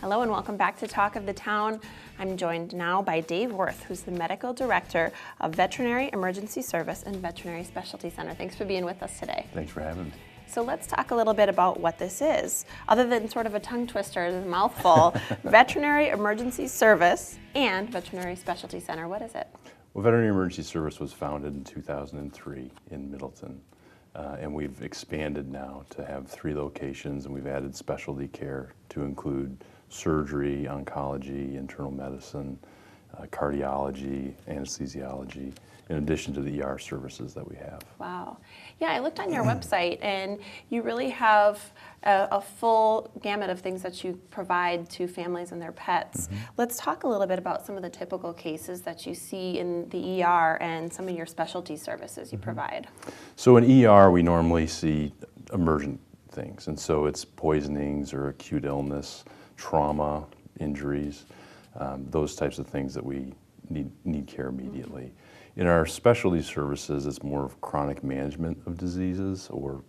Hello and welcome back to Talk of the Town. I'm joined now by Dave Worth, who's the Medical Director of Veterinary Emergency Service and Veterinary Specialty Center. Thanks for being with us today. Thanks for having me. So let's talk a little bit about what this is. Other than sort of a tongue twister, a mouthful, Veterinary Emergency Service and Veterinary Specialty Center, what is it? Well, Veterinary Emergency Service was founded in 2003 in Middleton. And we've expanded now to have 3 locations, and we've added specialty care to include surgery, oncology, internal medicine, cardiology, anesthesiology, in addition to the ER services that we have. Wow. Yeah, I looked on your website, and you really have a full gamut of things that you provide to families and their pets. Mm-hmm. Let's talk a little bit about some of the typical cases that you see in the ER and some of your specialty services you provide. So in ER, we normally see emergent things, and so it's poisonings or acute illness, trauma, injuries, those types of things that we need care immediately. In our specialty services, it's more of chronic management of diseases or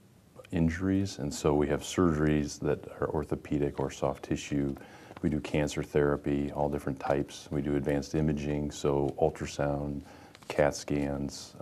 injuries, and so we have surgeries that are orthopedic or soft tissue. We do cancer therapy, all different types. We do advanced imaging, so ultrasound, CAT scans,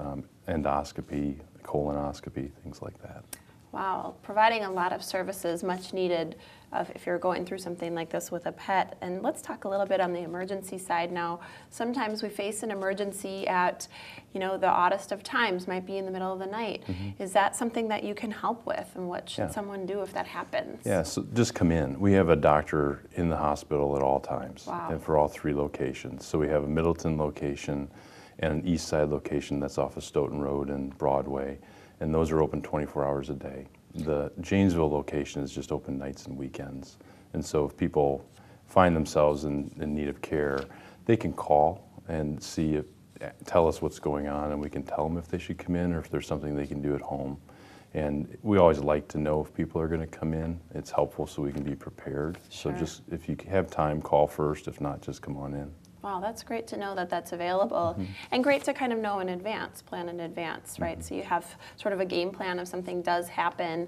endoscopy, colonoscopy, things like that. Wow, providing a lot of services much needed if you're going through something like this with a pet. And let's talk a little bit on the emergency side now. Sometimes we face an emergency at, the oddest of times, might be in the middle of the night. Mm-hmm. Is that something that you can help with, and what should someone do if that happens? Yeah, so just come in. We have a doctor in the hospital at all times. Wow. And for all 3 locations. So we have a Middleton location and an East Side location that's off of Stoughton Road and Broadway. And those are open 24 hours a day. The Janesville location is just open nights and weekends. And so if people find themselves in need of care, they can call and tell us what's going on, and we can tell them if they should come in or if there's something they can do at home. And we always like to know if people are going to come in. It's helpful so we can be prepared. Sure. So just if you have time, call first. If not, just come on in. Wow, that's great to know that that's available, and great to kind of know in advance, plan in advance, right? So you have sort of a game plan if something does happen.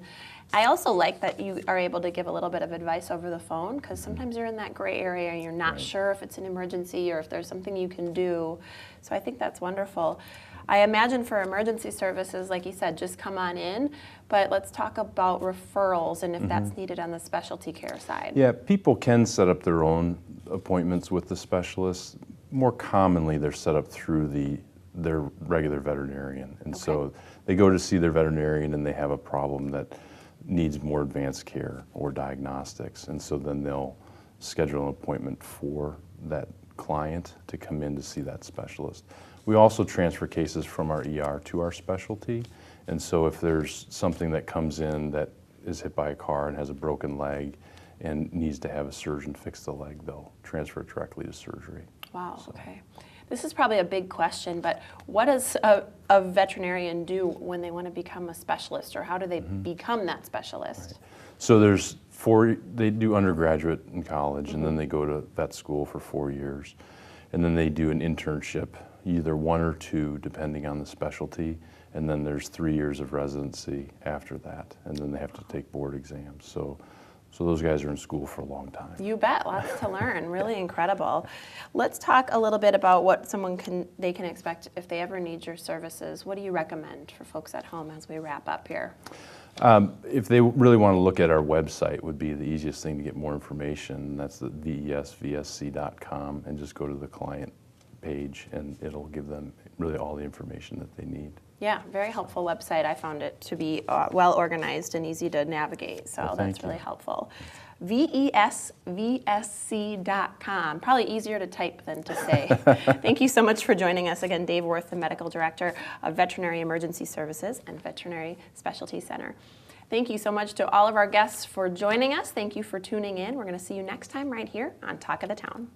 I also like that you are able to give a little bit of advice over the phone, because sometimes you're in that gray area and you're not sure if it's an emergency or if there's something you can do. So I think that's wonderful. I imagine for emergency services, like you said, just come on in, but let's talk about referrals and if that's needed on the specialty care side. Yeah, people can set up their own appointments with the specialists. More commonly, they're set up through their regular veterinarian. And so they go to see their veterinarian and they have a problem that needs more advanced care or diagnostics. And so then they'll schedule an appointment for that client to come in to see that specialist. We also transfer cases from our ER to our specialty. And so if there's something that comes in that is hit by a car and has a broken leg and needs to have a surgeon fix the leg, they'll transfer it directly to surgery. Wow, okay. This is probably a big question, but what does a veterinarian do when they want to become a specialist, or how do they become that specialist? Right. So there's 4, they do undergraduate in college, and then they go to vet school for 4 years. And then they do an internship, either 1 or 2, depending on the specialty. And then there's 3 years of residency after that. And then they have to take board exams. So those guys are in school for a long time. You bet, lots to learn, really incredible. Let's talk a little bit about what they can expect if they ever need your services. What do you recommend for folks at home as we wrap up here? If they really want to look at our website, would be the easiest thing to get more information. That's the vesvsc.com, and just go to the client page and it'll give them really all the information that they need. Yeah, very helpful website. I found it to be well organized and easy to navigate, so that's really helpful. vesvsc.com, probably easier to type than to say. Thank you so much for joining us again, Dave Worth, the Medical Director of Veterinary Emergency Services and Veterinary Specialty Center. Thank you so much to all of our guests for joining us. Thank you for tuning in. We're going to see you next time right here on Talk of the Town.